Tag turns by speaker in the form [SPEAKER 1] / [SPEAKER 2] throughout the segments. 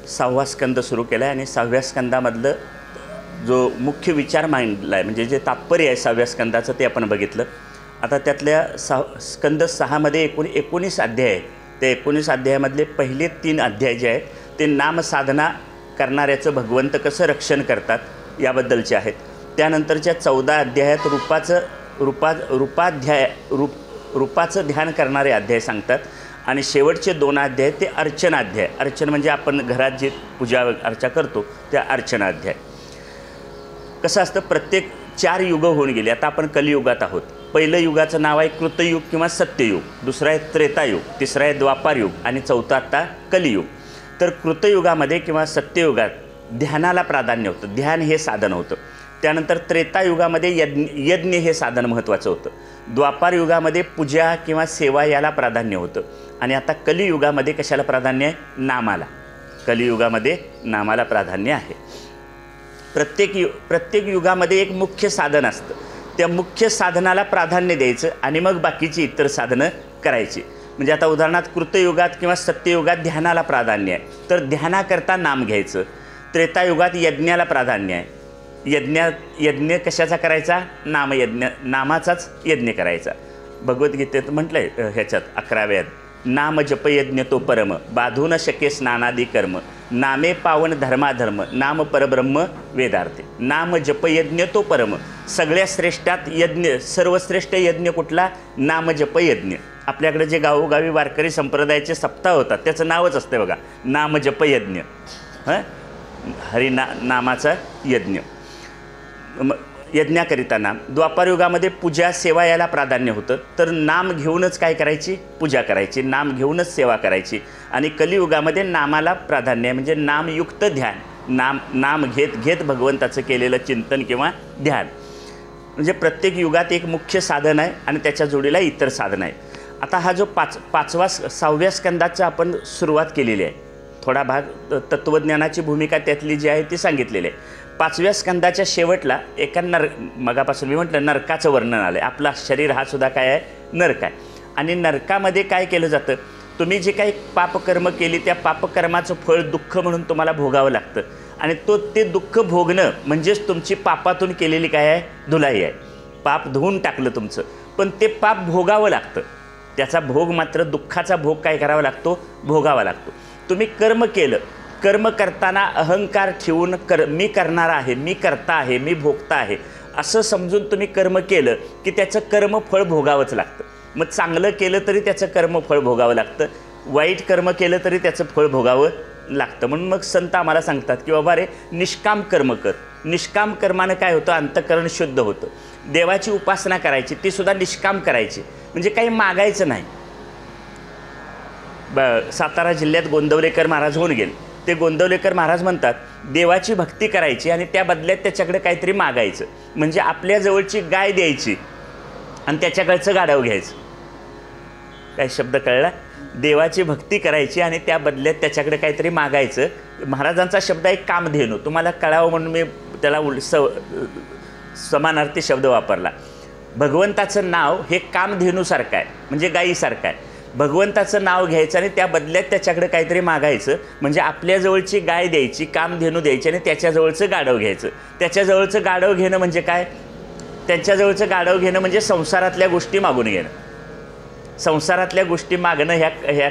[SPEAKER 1] 6वा स्कंद सुरू केला आहे आणि 6व्या स्कंदामधलं जो मुख्य विचार मांडला आहे, म्हणजे जे तात्पर्य आहे 6व्या स्कंदाचं ते आपण बघितलं. आता त्यातल्या स्कंद 6मध्ये 19 अध्याय आहेत. ते 19 अध्यायामधले पहिले 3 अध्याय जे आहेत ते नामसाधना करणाऱ्याचं भगवंत कसं रक्षण करतात याबद्दलचे आहेत. त्यानंतरच्या 14 अध्यायात रूपाचं ध्यान करणारे अध्याय सांगतात. आणि शेवटचे 2 अध्याय ते अर्चना अध्याय. अर्चन म्हणजे आपण घरात जी पूजा अर्चा करतो त्या अर्चना अध्याय. कसं असतं, प्रत्येक 4 युग होऊन गेले. आता आपण कलियुगात आहोत. पहिलं युगाचं नाव आहे कृतयुग किंवा सत्ययुग, दुसरं आहे त्रेतायुग, तिसरं आहे द्वापारयुग आणि चौथं आता कलियुग. तर कृतयुगामध्ये किंवा सत्ययुगात ध्यानाला प्राधान्य होतं, ध्यान हे साधन होतं. त्यानंतर त्रेतायुगामध्ये यज्ञ हे साधन महत्त्वाचं होतं. द्वापारयुगामध्ये पूजा किंवा सेवा याला प्राधान्य होतं. आणि आता कलियुगामध्ये कशाला प्राधान्य आहे? नामाला. कलियुगामध्ये नामाला प्राधान्य आहे. प्रत्येक युगामध्ये एक मुख्य साधन असतं. त्या मुख्य साधनाला प्राधान्य द्यायचं आणि मग बाकीची इतर साधनं करायची. म्हणजे आता उदाहरणार्थ कृतयुगात किंवा सत्ययुगात ध्यानाला प्राधान्य आहे, तर ध्यानाकरता नाम घ्यायचं. त्रेतायुगात यज्ञाला प्राधान्य आहे. यज्ञ कशाचा करायचा? नामयज्ञ, नामाचाच यज्ञ करायचा. भगवद्गीतेत म्हटलं आहे ह्याच्यात 11व्यात, नाम जपयज्ञ तो परम, बाधू न शके स्नानादी कर्म, नामे पावन धर्माधर्म, नाम परब्रह्म वेदार्थे. नाम जपयज्ञ तो परम, सगळ्या श्रेष्ठात यज्ञ, सर्वश्रेष्ठ यज्ञ कुठला? नाम जपयज्ञ. आपल्याकडे जे गावोगावी वारकरी संप्रदायाचे सप्ताह होतात त्याचं नावच असते बघा, नाम जपयज्ञ. नामाचा यज्ञ, यज्ञाकरिता नाम. द्वापारयुगामध्ये पूजा सेवा याला प्राधान्य होतं, तर नाम घेऊनच काय करायची? पूजा करायची, नाम घेऊनच सेवा करायची. आणि कलियुगामध्ये नामाला प्राधान्य आहे, म्हणजे नामयुक्त ध्यान. नाम घेत भगवंताचं केलेलं चिंतन किंवा ध्यान. म्हणजे प्रत्येक युगात एक मुख्य साधन आहे आणि त्याच्या जोडीला इतर साधन आहे. आता हा जो 6व्या स्कंदाचा आपण सुरुवात केलेली आहे, थोडा भाग तत्त्वज्ञानाची भूमिका त्यातली जी आहे ती सांगितलेली आहे. 5व्या स्कंदाच्या शेवटला एका मगापासून मी म्हटलं नरकाचं वर्णन आलं आहे. आपला शरीर हा सुद्धा काय आहे? नरक आहे. आणि नरकामध्ये काय केलं जातं? तुम्ही जे काही पापकर्म केली त्या पापकर्माचं फळ दुःख म्हणून तुम्हाला भोगावं लागतं. आणि ते दुःख भोगणं म्हणजेच तुमची पापातून केलेली काय आहे? धुलाई आहे. पाप धुवून टाकलं तुमचं, पण ते पाप भोगावं लागतं. त्याचा भोग मात्र, दुःखाचा भोग काय करावा लागतो? भोगावा लागतो. तुम्ही कर्म केलं, कर्म करताना अहंकार ठेवून मी करणारा आहे, मी करता आहे, मी भोगता आहे असं समजून तुम्ही कर्म केलं की त्याचं कर्मफळ भोगावंच लागतं. मग चांगलं केलं तरी त्याचं कर्मफळ भोगावं लागतं, वाईट कर्म केलं तरी त्याचं फळ भोगावं लागतं. म्हणून मग संत आम्हाला सांगतात की बाबा रे, निष्काम कर्म कर. निष्काम कर्मानं काय होतं? अंतःकरण शुद्ध होतं. देवाची उपासना करायची, ती सुद्धा निष्काम करायची, म्हणजे काही मागायचं नाही. सातारा जिल्ह्यात गोंदवलेकर महाराज होऊन गेले. ते गोंदवलेकर महाराज म्हणतात देवाची भक्ती करायची आणि त्या बदल्यात त्याच्याकडे काहीतरी मागायचं. म्हणजे आपल्या जवळची गाय द्यायची आणि त्याच्याकडचं गाढव घ्यायचं. काय शब्द कळला? देवाची भक्ती करायची आणि त्या बदल्यात त्याच्याकडे काहीतरी मागायचं. महाराजांचा शब्द आहे कामधेनू. तुम्हाला कळावं म्हणून मी त्याला समानार्थी शब्द वापरला. भगवंताचं नाव हे कामधेनूसारखं आहे, म्हणजे गायीसारखं आहे. भगवंताचं नाव घ्यायचं आणि त्या बदल्यात त्याच्याकडे काहीतरी मागायचं. म्हणजे आपल्याजवळची गाय द्यायची, कामधेनू द्यायची आणि त्याच्याजवळचं गाढव घ्यायचं. त्याच्याजवळचं गाढव घेणं म्हणजे काय? त्यांच्याजवळचं गाढव घेणं म्हणजे संसारातल्या गोष्टी मागून घेणं. संसारातल्या गोष्टी मागणं ह्या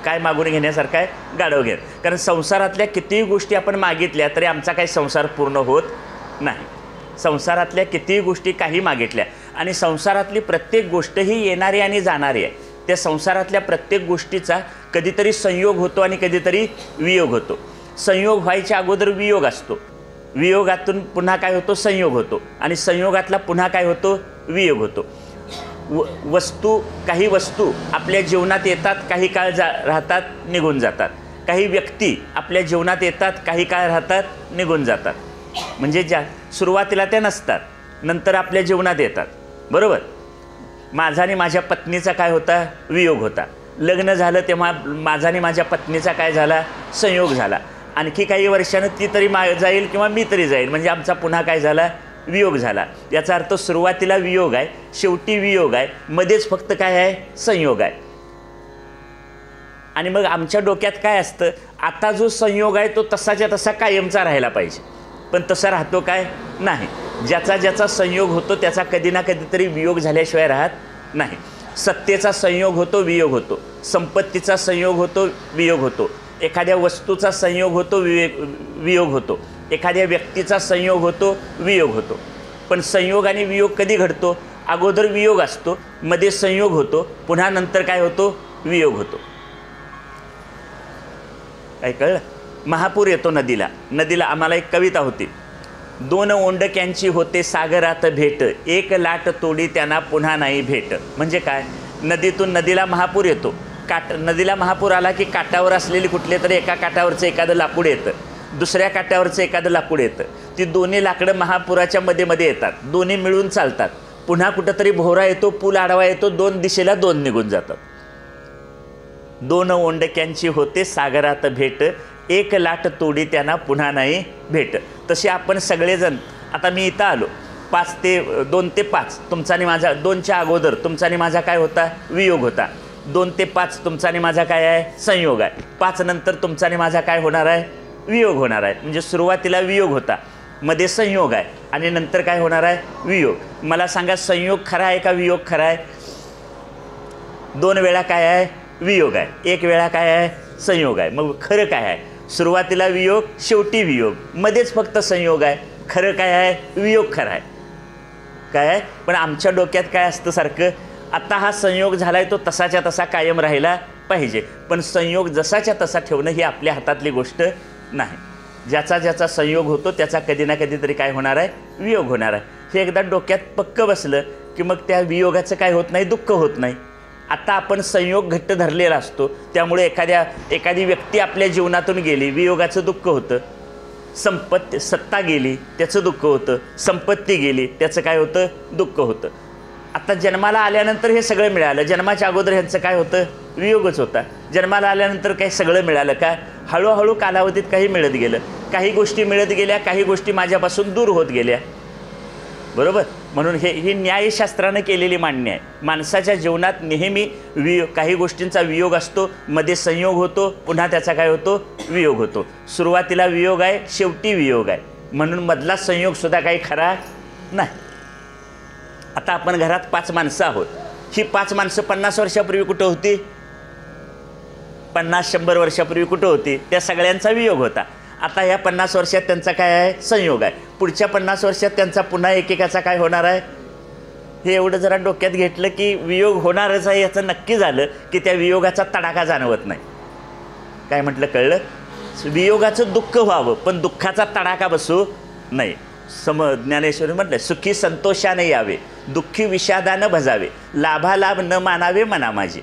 [SPEAKER 1] काय मागून घेण्यासारखं आहे? गाढव घेणं. कारण संसारातल्या कितीही गोष्टी आपण मागितल्या तरी आमचा काही संसार पूर्ण होत नाही. संसारातल्या कितीही गोष्टी काही मागितल्या आणि संसारातली प्रत्येक गोष्ट ही येणारी आणि जाणारी आहे. त्या संसारातल्या प्रत्येक गोष्टीचा कधीतरी संयोग होतो आणि कधीतरी वियोग होतो. संयोग व्हायच्या अगोदर वियोग असतो, वियोगातून पुन्हा काय होतो? संयोग होतो आणि संयोगातला पुन्हा काय होतो? वियोग होतो. काही वस्तू आपल्या जीवनात येतात, काही काळ राहतात, निघून जातात. काही व्यक्ती आपल्या जीवनात येतात, काही काळ राहतात, निघून जातात. म्हणजे ज्या सुरुवातीला त्या नसतात, नंतर आपल्या जीवनात येतात. बरोबर? माझा आणि माझ्या पत्नीचा काय होता? वियोग होता. लग्न झालं तेव्हा माझा आणि माझ्या पत्नीचा काय झाला? संयोग झाला. आणखी काही वर्षानं ती तरी जाईल किंवा मी तरी जाईल, म्हणजे आमचा पुन्हा काय झाला? वियोग झाला. याचा अर्थ सुरुवातीला वियोग आहे, शेवटी वियोग आहे, मध्येच फक्त काय आहे? संयोग आहे. आणि मग आमच्या डोक्यात काय असतं? आता जो संयोग आहे तो तसाच्या तसा कायमचा राहायला पाहिजे, पण तसा राहतो काय? नाही. ज्याचा ज्याचा संयोग होतो त्याचा कधी ना कधीतरी वियोग झाल्याशिवाय राहत नाही. सत्तेचा संयोग होतो, वियोग होतो. संपत्तीचा संयोग होतो, वियोग होतो. एखाद्या वस्तूचा संयोग होतो, वियोग होतो. एखाद्या व्यक्तीचा संयोग होतो, वियोग होतो. पण संयोग आणि वियोग कधी घडतो? अगोदर वियोग असतो, मध्ये संयोग होतो, पुन्हा नंतर काय होतो? वियोग होतो. काय कळलं? महापूर येतो नदीला. नदीला आम्हाला एक कविता होती, 2 ओंडक्यांची होते सागरात भेट, 1 लाट तोडी त्यांना पुन्हा नाही भेट. म्हणजे काय? नदीतून नदीला महापूर येतो. नदीला महापूर आला की काठावर असलेली कुठले तरी एका काठावरचं एखादं लाकूड येतं, दुसऱ्या काठावरचं एखादं लाकूड येतं. ती दोन्ही लाकडं महापुराच्या मध्ये येतात, दोन्ही मिळून चालतात. पुन्हा कुठंतरी भोवरा येतो, पूल आडवा येतो, 2 दिशेला 2 निघून जातात. 2 ओंडक्यांची होते सागरात भेट, 1 लाट तोडी त्यांना पुन्हा नाही भेट. तसे आपण सगळेजण, आता मी इथं आलो, 2 ते 5 तुमचा आणि माझा, 2च्या अगोदर तुमचा आणि माझा काय होता? वियोग होता. 2 ते 5 तुमचा आणि माझा काय आहे? संयोग आहे. 5 नंतर तुमचा आणि माझा काय होणार आहे? वियोग होणार आहे. म्हणजे सुरुवातीला वियोग होता, मध्ये संयोग आहे आणि नंतर काय होणार आहे? वियोग. मला सांगा, संयोग खरा आहे का वियोग खरा आहे? 2 वेळा काय आहे? वियोग आहे. 1 वेळा काय आहे? संयोग आहे. मग खरं काय आहे? सुरुवातीला वियोग, शेवटी वियोग, मध्येच फक्त संयोग आहे. खरं काय आहे? वियोग खरा आहे. काय आहे? पण आमच्या डोक्यात काय असतं सारखं, आता हा संयोग झाला आहे तो तसाच्या तसा कायम राहिला पाहिजे. पण संयोग जसाच्या तसा ठेवणं ही आपल्या हातातली गोष्ट नाही. ज्याचा ज्याचा संयोग होतो त्याचा कधी ना कधीतरी काय होणार आहे? वियोग होणार आहे. हे एकदा डोक्यात पक्क बसलं की मग त्या वियोगाचं काय होत नाही? दुःख होत नाही. आता आपण संयोग घट्ट धरलेला असतो, त्यामुळे एखादी व्यक्ती आपल्या जीवनातून गेली, वियोगाचं दुःख होतं. सत्ता गेली, त्याचं दुःख होतं. संपत्ती गेली, त्याचं काय होतं? दुःख होतं. आता जन्माला आल्यानंतर हे सगळं मिळालं. जन्माच्या अगोदर ह्यांचं काय होतं? वियोगच होता. जन्माला आल्यानंतर काही सगळं मिळालं का? हळूहळू कालावधीत काही मिळत गेलं. काही गोष्टी मिळत गेल्या, काही गोष्टी माझ्यापासून दूर होत गेल्या. बरोबर? म्हणून ही न्यायशास्त्रानं केलेली मान्य आहे. माणसाच्या जीवनात नेहमी काही गोष्टींचा वियोग असतो, मध्ये संयोग होतो, पुन्हा त्याचा काय होतो? वियोग होतो. सुरुवातीला वियोग आहे, शेवटी वियोग आहे. म्हणून मधला संयोगसुद्धा काही खरा नाही. आता आपण घरात 5 माणसं आहोत. ही 5 माणसं 50 वर्षापूर्वी कुठं होती? 50-100 वर्षापूर्वी कुठं होती? त्या सगळ्यांचा वियोग होता. आता ह्या 50 वर्षात त्यांचा काय आहे? संयोग आहे. पुढच्या 50 वर्षात त्यांचा पुन्हा एकेकाचा काय होणार आहे? हे एवढं जरा डोक्यात घेतलं की वियोग होणारच आहे याचं नक्की झालं की त्या वियोगाचा तडाखा जाणवत नाही. काय म्हटलं? कळलं? वियोगाचं दुःख व्हावं पण दुःखाचा तडाखा बसू नाही. ज्ञानेश्वरी म्हटलं, सुखी संतोषाने यावे, दुःखी विषादानं भजावे, लाभालाभ न मानावे मना माझे.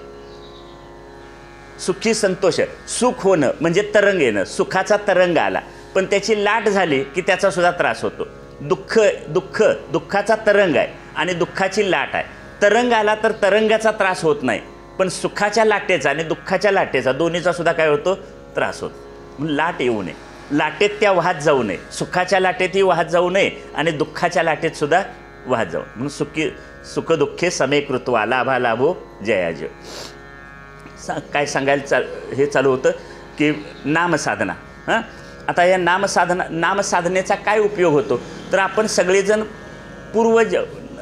[SPEAKER 1] सुखी संतोष, सुख होणं म्हणजे तरंग येणं, सुखाचा तरंग आला पण त्याची लाट झाली की त्याचा सुद्धा त्रास होतो. दुःखाचा तरंग आहे आणि दुःखाची लाट आहे. तरंग आला तर तरंगाचा त्रास होत नाही, पण सुखाच्या लाटेचा आणि दुःखाच्या लाटेचा दोन्हीचा सुद्धा काय होतो? त्रास होतो. म्हणून लाट येऊ नये, लाटेत त्या वाहत जाऊ नये. सुखाच्या लाटेतही वाहत जाऊ नये आणि दुःखाच्या लाटेत सुद्धा वाहत जाऊ. म्हणून सुख दुःखे समे कृत्वा लाभा लाभो जयाजय. काय सांगायला हे चालू होतं की नामसाधना. हां, आता या नामसाधनेचा काय उपयोग होतो? तर आपण सगळेजण पूर्वज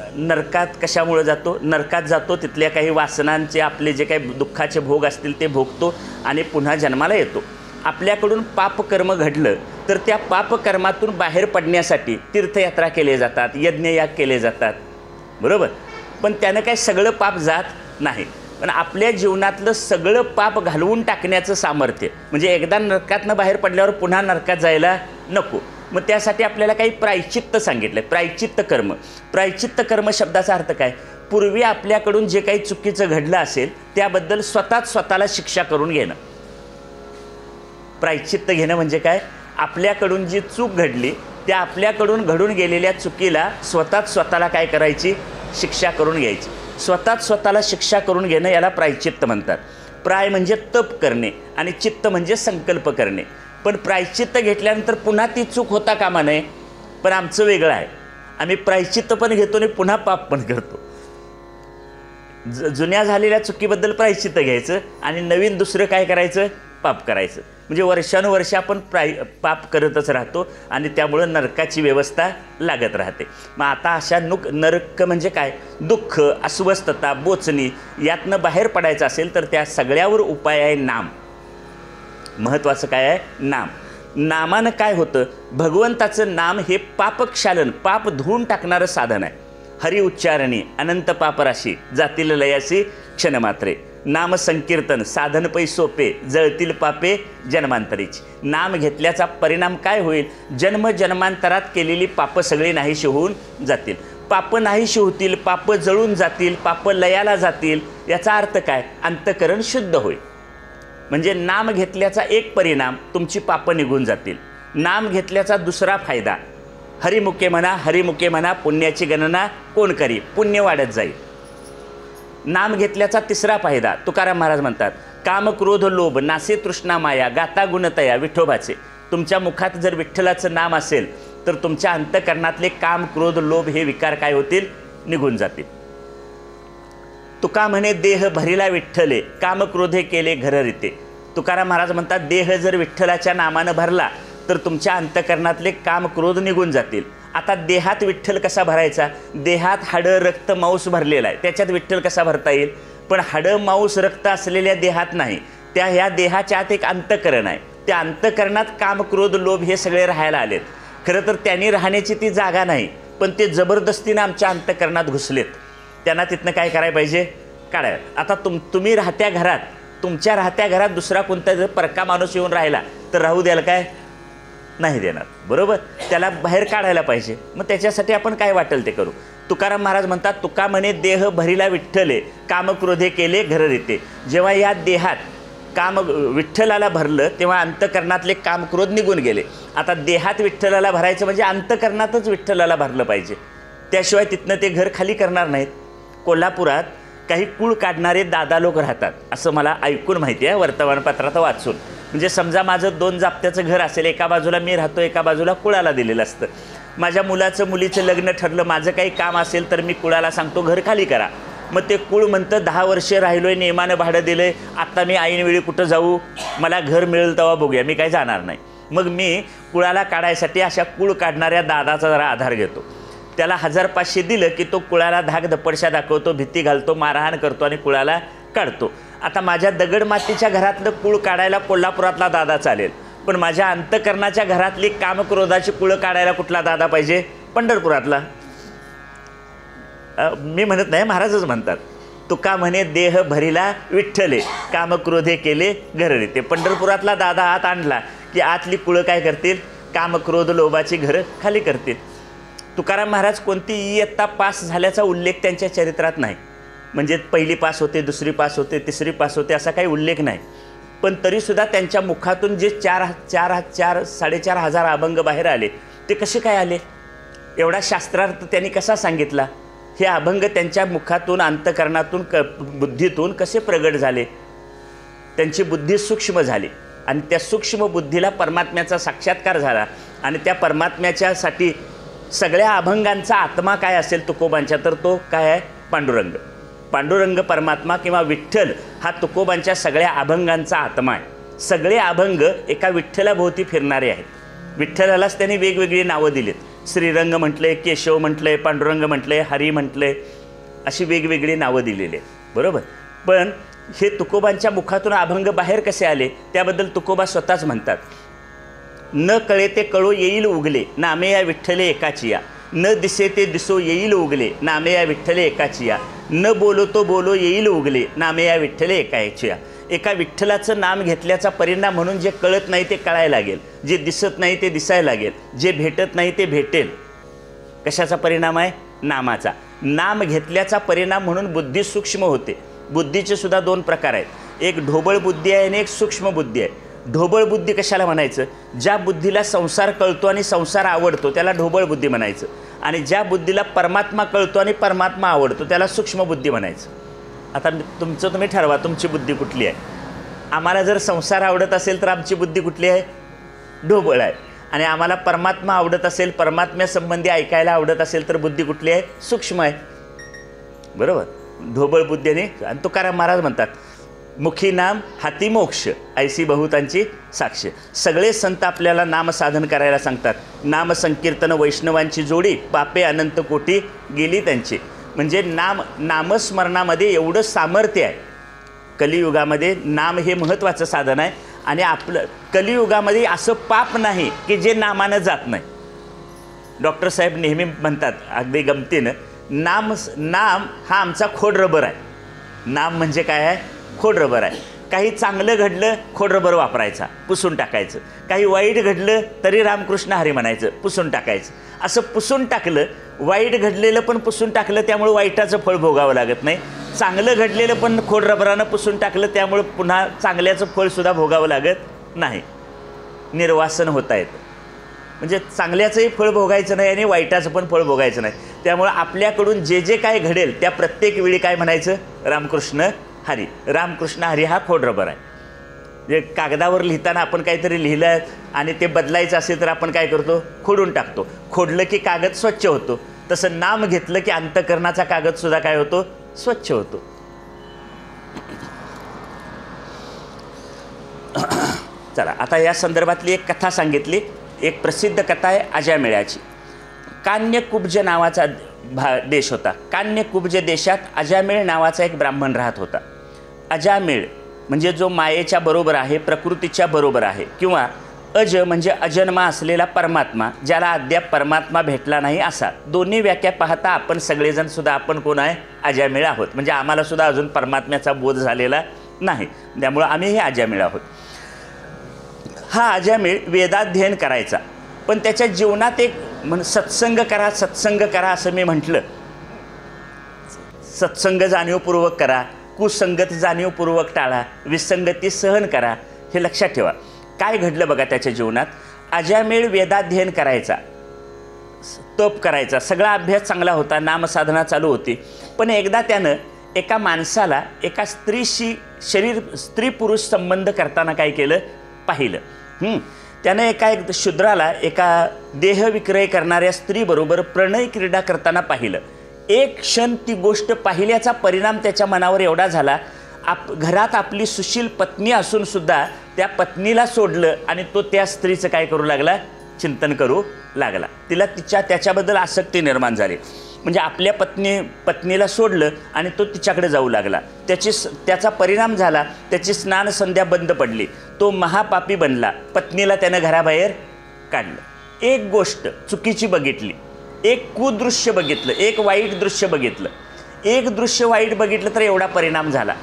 [SPEAKER 1] नरकात कशामुळे जातो? नरकात जातो, तिथल्या काही वासनांचे आपले जे काही दुःखाचे भोग असतील ते भोगतो आणि पुन्हा जन्माला येतो. आपल्याकडून पापकर्म घडलं तर त्या पापकर्मातून बाहेर पडण्यासाठी तीर्थयात्रा केले जातात, यज्ञयाग केले जातात. बरोबर? पण त्यानं काय सगळं पाप जात नाही. पण आपल्या जीवनातलं सगळं पाप घालवून टाकण्याचं सामर्थ्य, म्हणजे एकदा नरकातनं बाहेर पडल्यावर पुन्हा नरकात जायला नको. मग त्यासाठी आपल्याला काही प्रायश्चित्त सांगितलं आहे. प्रायश्चित्त कर्म. प्रायश्चित्त कर्म शब्दाचा अर्थ काय? पूर्वी आपल्याकडून जे काही चुकीचं घडलं असेल त्याबद्दल स्वतःला शिक्षा करून घेणं. प्रायश्चित्त घेणं म्हणजे काय? आपल्याकडून जी चूक घडली त्या आपल्याकडून घडून गेलेल्या चुकीला स्वतःला काय करायची? शिक्षा करून घ्यायची. स्वतःला शिक्षा करून घेणं याला प्रायश्चित्त म्हणतात. प्राय म्हणजे तप करणे आणि चित्त म्हणजे संकल्प करणे. पण प्रायश्चित्त घेतल्यानंतर पुन्हा ती चूक होता कामा नये. पण आमचं वेगळं आहे. आम्ही प्रायश्चित्त पण घेतो आणि पुन्हा पाप पण करतो. जुन्या झालेल्या चुकीबद्दल प्रायश्चित्त घ्यायचं आणि नवीन दुसरं काय करायचं? पाप करायचं, म्हणजे वर्षानुवर्ष आपण पाप करतच राहतो आणि त्यामुळं नरकाची व्यवस्था लागत राहते. मग आता अशा नरक म्हणजे काय, दुःख, अस्वस्थता, बोचणी यातनं बाहेर पडायचं असेल तर त्या सगळ्यावर उपाय आहे नाम. महत्त्वाचं काय आहे, नाम. नामानं काय होतं, भगवंताचं नाम हे पापक्षालन, पाप धुवून टाकणारं साधन आहे. हरि उच्चारणी अनंत पापराशी, जातील लयासी क्षणमात्रे. नाम संकीर्तन साधन पै सोपे, जळतील पापे जन्मांतरीची. नाम घेतल्याचा परिणाम काय होईल, जन्म जन्मांतरात केलेली पापं सगळी नाहीशी होऊन जातील. पापं नाहीशी होतील, पापं जळून जातील, पापं लयाला जातील. याचा अर्थ काय, अंतःकरण शुद्ध होईल. म्हणजे नाम घेतल्याचा एक परिणाम, तुमची पापं निघून जातील. नाम घेतल्याचा दुसरा फायदा, हरिमुखे म्हणा, हरिमुखे म्हणा, पुण्याची गणना कोण करी, पुण्य वाढत जाईल. नाम घेतल्याचा तिसरा फायदा, तुकाराम महाराज म्हणतात, काम क्रोध लोभ नासे तृष्णा माया, गाता गुणतया विठोबाचे. तुमच्या मुखात जर विठ्ठलाचं नाम असेल तर तुमच्या अंतःकरणातले काम क्रोध लोभ हे विकार काय होतील, निघून जातील. तुका म्हणे देह भरिला विठ्ठले, काम क्रोधे केले घर रीते. तुकाराम महाराज म्हणतात, देह जर विठ्ठलाच्या नामानं भरला तर तुमच्या अंतःकरणातले काम क्रोध निघून जातील. आता देहात विठ्ठल कसा भरायचा, देहात हाडं रक्त मांस भरलेला आहे, त्याच्यात विठ्ठल कसा भरता येईल. पण हाडं मांस रक्त असलेल्या देहात नाही, त्या ह्या देहाच्या आत एक अंतःकरण आहे. त्या अंतःकरणात काम क्रोध लोभ हे सगळे राहायला आलेत. खरं तर त्यांनी राहण्याची ती जागा नाही, पण ते जबरदस्तीनं आमच्या अंतःकरणात घुसलेत. त्यांना तिथनं काय करायला पाहिजे, काढायला. आता तुम्ही राहत्या घरात, तुमच्या राहत्या घरात दुसरा कोणता जर परका माणूस येऊन राहिला तर राहू द्याल काय, नाही देणार, बरोबर. त्याला बाहेर काढायला पाहिजे. मग त्याच्यासाठी आपण काय वाटेल ते करू. तुकाराम महाराज म्हणतात, तुका म्हणे देह भरिला विठ्ठले, कामक्रोधे केले घर रीते. जेव्हा या देहात काम विठ्ठलाला भरलं तेव्हा अंतःकरणातले कामक्रोध निघून गेले. आता देहात विठ्ठलाला भरायचं म्हणजे अंतःकरणातच विठ्ठलाला भरलं पाहिजे, त्याशिवाय तिथनं ते घर खाली करणार नाहीत. कोल्हापुरात काही कूळ काढणारे दादा लोक राहतात असं मला ऐकून माहिती आहे, वर्तमानपत्रात वाचून. म्हणजे समजा माझं 2 जाप्त्याचं घर असेल, एका बाजूला मी राहतो, एका बाजूला कुळाला दिलेलं असतं. माझ्या मुलीचं लग्न ठरलं, माझं काही काम असेल तर मी कुळाला सांगतो घर खाली करा. मग ते कुळ म्हणतं 10 वर्ष राहिलोय, नियमानं भाडं दिलंय, आत्ता मी ऐनवेळी कुठं जाऊ, मला घर मिळेल तेव्हा बघूया, मी काही जाणार नाही. मग मी कुळाला काढायसाठी अशा कूळ काढणाऱ्या दादाचा जरा आधार घेतो. त्याला 1500 दिलं की तो कुळाला धाक धप्पडशा दाखवतो, भीती घालतो, मारहाण करतो आणि कुळाला काढतो. आता माझ्या दगडमातीच्या घरातलं कूळ काढायला कोल्हापुरातला दादा चालेल, पण माझ्या अंतःकरणाच्या घरातली कामक्रोधाची कुळं काढायला कुठला दादा पाहिजे, पंढरपुरातला. मी म्हणत नाही, महाराजच म्हणतात, तुका म्हणे देह भरिला विठ्ठले, कामक्रोधे केले घर रीते. पंढरपुरातला दादा आत आणला की आतली कुळं काय करतील, कामक्रोध लोभाची घरं खाली करतील. तुकाराम महाराज कोणती इयत्ता पास झाल्याचा उल्लेख त्यांच्या चरित्रात नाही. म्हणजे पहिली पास होते, दुसरी पास होते, तिसरी पास होते असा काही उल्लेख नाही. पण तरीसुद्धा त्यांच्या मुखातून जे 4,500 अभंग बाहेर आले ते कसे काय आले, एवढा शास्त्रार्थ त्यांनी कसा सांगितला, हे अभंग त्यांच्या मुखातून, अंतःकरणातून, बुद्धीतून कसे प्रगट झाले. त्यांची बुद्धी सूक्ष्म झाली आणि त्या सूक्ष्म बुद्धीला परमात्म्याचा साक्षात्कार झाला आणि त्या परमात्म्याच्यासाठी सगळ्या अभंगांचा आत्मा काय असेल तुकोबांच्या, तर तो काय आहे, पांडुरंग. पांडुरंग परमात्मा किंवा विठ्ठल हा तुकोबांच्या सगळ्या अभंगांचा आत्मा आहे. सगळे अभंग एका विठ्ठलाभोवती फिरणारे आहेत. विठ्ठलालाच त्यांनी वेगवेगळी नावं दिलीत. श्रीरंग म्हटले, केशव म्हटले, पांडुरंग म्हटले, हरी म्हटले, अशी वेगवेगळी नावं दिलेली आहेत, बरोबर. पण हे तुकोबांच्या मुखातून अभंग बाहेर कसे आले त्याबद्दल तुकोबा स्वतःच म्हणतात, न कळे ते कळो येईल उगले, नामे या विठ्ठले एकाचिया. न दिसे ते दिसो येईल उगले, नामे या विठ्ठले एकाचिया. न बोलो तो बोलो येईल उगले, नामे या विठ्ठले एकाचिया. एका विठ्ठलाचं नाम घेतल्याचा परिणाम म्हणून जे कळत नाही ते कळायला लागेल, जे दिसत नाही ते दिसायला लागेल, जे भेटत नाही ते भेटेल. कशाचा परिणाम आहे, नामाचा. नाम घेतल्याचा परिणाम म्हणून बुद्धी सूक्ष्म होते. बुद्धीचे सुद्धा 2 प्रकार आहेत, एक ढोबळ बुद्धी आहे आणि एक सूक्ष्म बुद्धी आहे. ढोबळ बुद्धी कशाला म्हणायचं, ज्या बुद्धीला संसार कळतो आणि संसार आवडतो त्याला ढोबळ बुद्धी म्हणायचं. आणि ज्या बुद्धीला परमात्मा कळतो आणि परमात्मा आवडतो त्याला सूक्ष्म बुद्धी म्हणायचं. आता तुम्ही ठरवा तुमची बुद्धी कुठली आहे. आम्हाला जर संसार आवडत असेल तर आमची बुद्धी कुठली आहे, ढोबळ आहे. आणि आम्हाला परमात्मा आवडत असेल, परमात्म्यासंबंधी ऐकायला आवडत असेल तर बुद्धी कुठली आहे, सूक्ष्म आहे, बरोबर. ढोबळ बुद्धीने. आणि तुकाराम महाराज म्हणतात, मुखी नाम हाती मोक्ष, ऐसी बहुतांची साक्ष. सगळे संत आपल्याला नामसाधन करायला सांगतात. नाम संकीर्तन वैष्णवांची जोडी, पापे अनंत कोटी गेली त्यांची. म्हणजे नामस्मरणामध्ये एवढं सामर्थ्य आहे. कलियुगामध्ये नाम हे महत्त्वाचं साधन आहे. आणि आपलं कलियुगामध्ये असं पाप नाही की जे नामानं जात नाही. डॉक्टर साहेब नेहमी म्हणतात अगदी गमतीनं, नाम हा आमचा खोड रबर आहे. नाम म्हणजे काय आहे? खोड रबर आहे. काही चांगलं घडलं खोड रबर वापरायचा, पुसून टाकायचं. काही वाईट घडलं तरी रामकृष्ण हरी म्हणायचं, पुसून टाकायचं. असं पुसून टाकलं, वाईट घडलेलं पण पुसून टाकलं, त्यामुळे वाईटाचं फळ भोगावं लागत नाही. चांगलं घडलेलं पण खोड रबरानं पुसून टाकलं, त्यामुळे पुन्हा चांगल्याचं फळसुद्धा भोगावं लागत नाही. निर्वासन होता येतं. म्हणजे चांगल्याचंही फळ भोगायचं नाही आणि वाईटाचं पण फळ भोगायचं नाही. त्यामुळे आपल्याकडून जे जे काय घडेल त्या प्रत्येक वेळी काय म्हणायचं? रामकृष्ण हरी. रामकृष्ण हरी हा खोड रबर आहे. जे कागदावर लिहिताना आपण काहीतरी लिहिलं आणि ते बदलायचं असेल तर आपण काय करतो? खोडून टाकतो. खोडलं की कागद स्वच्छ होतो. तसं नाम घेतलं की अंतःकरणाचा कागदसुद्धा काय होतो? स्वच्छ होतो. चला, आता या संदर्भातली एक कथा सांगितली. एक प्रसिद्ध कथा आहे अजामेळाची. कान्यकुब्ज नावाचा देश होता. कान्यकुब्ज देशात अजामेळ नावाचा एक ब्राह्मण राहत होता. अजामेळ म्हणजे जो मायेच्या बरोबर आहे, प्रकृतीच्या बरोबर आहे, किंवा अज म्हणजे अजन्मा असलेला परमात्मा, ज्याला अद्याप परमात्मा भेटला नाही असा. दोन्ही व्याख्या पाहता आपण सगळेजण सुद्धा आपण कोण आहे? अजामेळ आहोत. म्हणजे आम्हाला सुद्धा अजून परमात्म्याचा बोध झालेला नाही, त्यामुळं आम्ही हे अजामेळ आहोत. हा अजामेळ वेदाध्ययन करायचा, पण त्याच्या जीवनात एक सत्संग करा असं मी म्हटलं. सत्संग जाणीवपूर्वक करा, कुसंगत जाणीवपूर्वक टाळा, विसंगती सहन करा. हे लक्षात ठेवा. काय घडलं बघा त्याच्या जीवनात. अजामेळ वेदाध्ययन करायचा, तप करायचा, सगळा अभ्यास चांगला होता, नामसाधना चालू होती. पण एकदा त्यानं एका माणसाला एका स्त्रीशी स्त्री पुरुष संबंध करताना काय केलं? पाहिलं. त्यानं एक शूद्राला एका देहविक्रय करणाऱ्या स्त्रीबरोबर प्रणय क्रीडा करताना पाहिलं. एक क्षण ती गोष्ट पाहिल्याचा परिणाम त्याच्या मनावर एवढा झाला, घरात आपली सुशील पत्नी असून सुद्धा त्या पत्नीला सोडलं आणि तो त्या स्त्रीचं काय करू लागला? चिंतन करू लागला. तिला त्याच्याबद्दल आसक्ती निर्माण झाली. म्हणजे आपल्या पत्नीला सोडलं आणि तो तिच्याकडे जाऊ लागला. त्याचा परिणाम झाला, त्याची स्नान संध्या बंद पडली. तो महापापी बनला. पत्नीला त्यानं घराबाहेर काढलं. एक गोष्ट चुकीची बघितली, एक कुदृश्य बघितलं, एक वाईट दृश्य बघितलं. एक दृश्य वाईट बघितलं तर एवढा परिणाम झाला.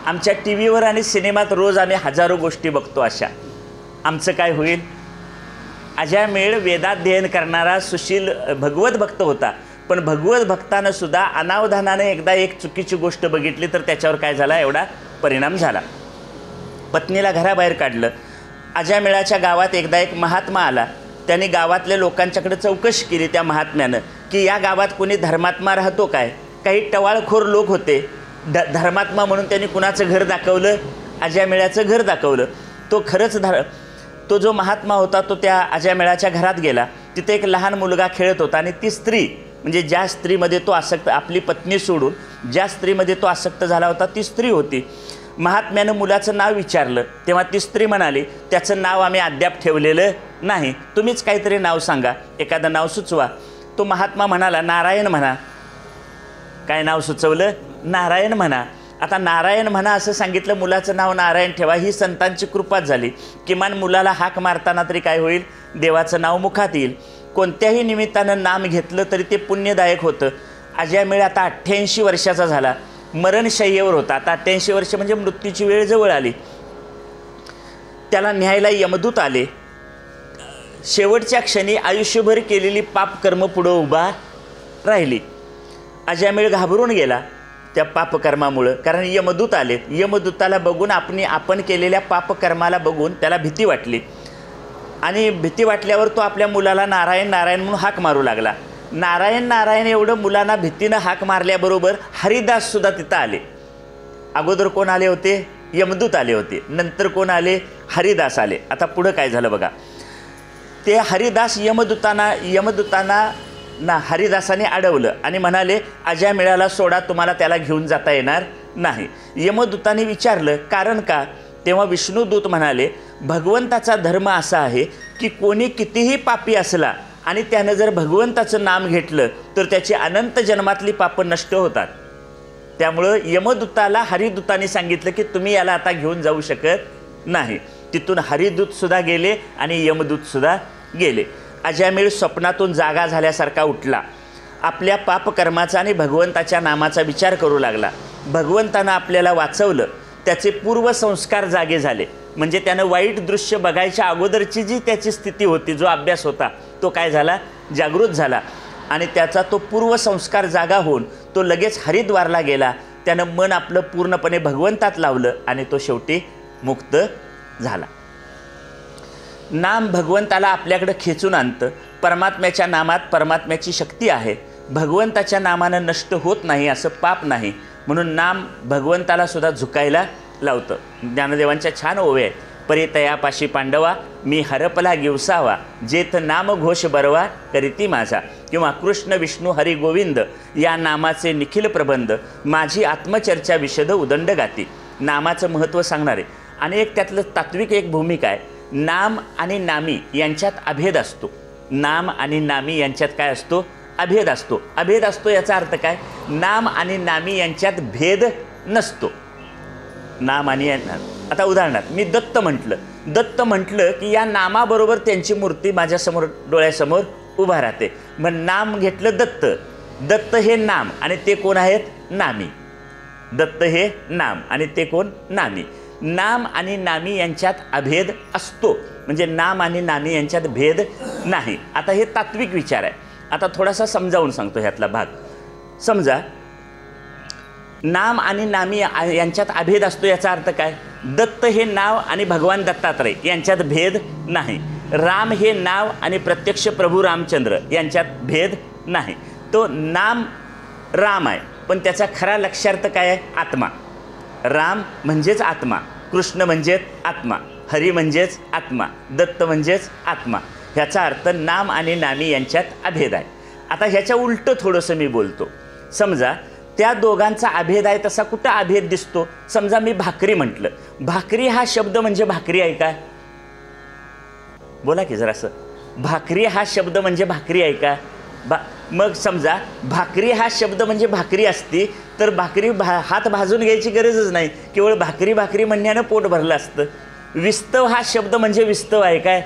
[SPEAKER 1] आमच्या टी व्हीवर आणि सिनेमात रोज आम्ही हजारो गोष्टी बघतो. अशा आमचं काय होईल? अजामेळ वेदाध्ययन करणारा सुशील भगवत भक्त होता, पण भगवत भक्तानं सुद्धा अनावधानाने एकदा एक चुकीची गोष्ट बघितली तर त्याच्यावर काय झाला? एवढा परिणाम झाला. पत्नीला घराबाहेर काढलं. अजामेळाच्या गावात एकदा एक महात्मा आला. त्याने गावातल्या लोकांच्याकडे चौकशी केली त्या महात्म्यानं की या गावात कोणी धर्मात्मा राहतो काय? काही टवाळखोर लोक होते. धर्मात्मा म्हणून त्यांनी कुणाचं घर दाखवलं? अजामेळाचं घर दाखवलं. तो खरंच तो जो महात्मा होता तो त्या अजामेळाच्या घरात गेला. तिथे एक लहान मुलगा खेळत होता आणि ती स्त्री म्हणजे ज्या स्त्रीमध्ये तो आसक्त, आपली पत्नी सोडून ज्या स्त्रीमध्ये तो आसक्त झाला होता ती स्त्री होती. महात्म्यानं मुलाचं नाव विचारलं तेव्हा ती स्त्री म्हणाली, त्याचं नाव आम्ही अद्याप ठेवलेलं नाही, तुम्हीच काहीतरी नाव सांगा, एखादं नाव सुचवा. तो महात्मा म्हणाला, नारायण म्हणा. काय नाव सुचवलं? नारायण म्हणा. आता नारायण म्हणा असं सांगितलं, मुलाचं नाव नारायण ठेवा, ही संतांची कृपाच झाली. किमान मुलाला हाक मारताना तरी काय होईल? देवाचं नाव मुखात येईल. कोणत्याही निमित्तानं नाम घेतलं तरी ते पुण्यदायक होतं. अजामेळ आता 88 वर्षाचा झाला, मरणशय्येवर होता. आता 88 वर्ष म्हणजे मृत्यूची वेळ जवळ आली. त्याला न्यायला यमदूत आले. शेवटच्या क्षणी आयुष्यभर केलेली पापकर्म पुढं उभा राहिली. अजामेळ घाबरून गेला त्या पापकर्मामुळं, कारण यमदूत आले. यमदूताला बघून आपण केलेल्या पापकर्माला बघून त्याला भीती वाटली आणि भीती वाटल्यावर तो आपल्या मुलाला नारायण नारायण म्हणून हाक मारू लागला. नारायण नारायण एवढं मुलांना भीतीनं हाक मारल्याबरोबर हरिदाससुद्धा तिथं आले. अगोदर कोण आले होते? यमदूत आले होते. नंतर कोण आले? हरिदास आले. आता पुढं काय झालं बघा. ते हरिदास यमदूतांना हरिदासाने अडवलं आणि म्हणाले, अजामेळाला सोडा, तुम्हाला त्याला घेऊन जाता येणार नाही. यमदूताने विचारलं कारण का? तेव्हा विष्णुदूत म्हणाले भगवंताचा धर्म असा आहे की कोणी कितीही पापी असला आणि त्यानं जर भगवंताचं नाम घेतलं तर त्याची अनंत जन्मातली पापं नष्ट होतात. त्यामुळं यमदूताला हरिदूताने सांगितलं की तुम्ही याला आता घेऊन जाऊ शकत नाही. तिथून हरिदूतसुद्धा गेले आणि यमदूतसुद्धा गेले. अजामिळ स्वप्नातून जागा झाल्यासारखा उठला. आपल्या पापकर्माचा आणि भगवंताच्या नामाचा विचार करू लागला. भगवंतानं आपल्याला वाचवलं. त्याचे पूर्वसंस्कार जागे झाले. म्हणजे त्यानं वाईट दृश्य बघायच्या अगोदरची जी त्याची स्थिती होती, जो अभ्यास होता, तो काय झाला? जागृत झाला. आणि त्याचा तो पूर्वसंस्कार जागा होऊन तो लगेच हरिद्वारला गेला. त्यानं मन आपलं पूर्णपणे भगवंतात लावलं आणि तो शेवटी मुक्त झाला. नाम भगवंताला आपल्याकडे खेचून आणतं. परमात्म्याच्या नामात परमात्म्याची शक्ती आहे. भगवंताच्या नामानं नष्ट होत नाही, असं पाप नाही. म्हणून नाम भगवंताला सुद्धा झुकायला लावतं. ज्ञानदेवांच्या छान ओवे आहेत. परितयापाशी पांडवा मी हरपला गिवसावा, जेथ नाम घोष बरवा करीती माझा. किंवा कृष्ण विष्णू हरी गोविंद या नामाचे निखिल प्रबंध, माझी आत्मचर्चा विशद उदंड गाती. नामाचं महत्त्व सांगणारे आणि एक त्यातलं तात्विक एक भूमिका आहे. नाम आणि नामी यांच्यात अभेद असतो. नाम आणि नामी यांच्यात काय असतो? अभेद असतो. अभेद असतो याचा अर्थ काय? नाम आणि नामी यांच्यात भेद नसतो. नाम आणि आता उदाहरणार्थ मी दत्त म्हटलं. दत्त म्हटलं की या नामाबरोबर त्यांची मूर्ती माझ्यासमोर डोळ्यासमोर उभा राहते. मग नाम घेतलं दत्त. दत्त हे नाम आणि ते कोण आहेत? नामी. दत्त हे नाम आणि ते कोण? नामी. नाम आणि नामी यांच्यात अभेद असतो. म्हणजे नाम आणि नामी यांच्यात भेद नाही. आता हे तात्विक विचार आहे. आता थोडासा समजावून सांगतो ह्यातला भाग. समजा नाम आणि नामी यांच्यात अभेद असतो याचा अर्थ काय? दत्त हे नाव आणि भगवान दत्तात्रय यांच्यात भेद नाही. राम हे नाव आणि प्रत्यक्ष प्रभू रामचंद्र यांच्यात भेद नाही. तो नाम राम आहे पण त्याचा खरा लक्ष्यार्थ काय आहे? आत्मा. राम म्हणजेच आत्मा, कृष्ण म्हणजेच आत्मा, हरी म्हणजेच आत्मा, दत्त म्हणजेच आत्मा. ह्याचा अर्थ नाम आणि नामी यांच्यात अभेद आहे. आता ह्याच्या उलटं थोडंसं मी बोलतो. समजा त्या दोघांचा अभेद आहे तसा कुठं अभेद दिसतो? समजा मी भाकरी म्हटलं. भाकरी हा शब्द म्हणजे भाकरी आहे का? बोला की जरासं. भाकरी हा शब्द म्हणजे भाकरी आहे का? मग समजा भाकरी हा शब्द म्हणजे भाकरी असती तर भाकरी हात भाजून घ्यायची गरजच नाही. केवळ भाकरी भाकरी म्हणण्यानं पोट भरलं असतं. विस्तव हा शब्द म्हणजे विस्तव आहे काय?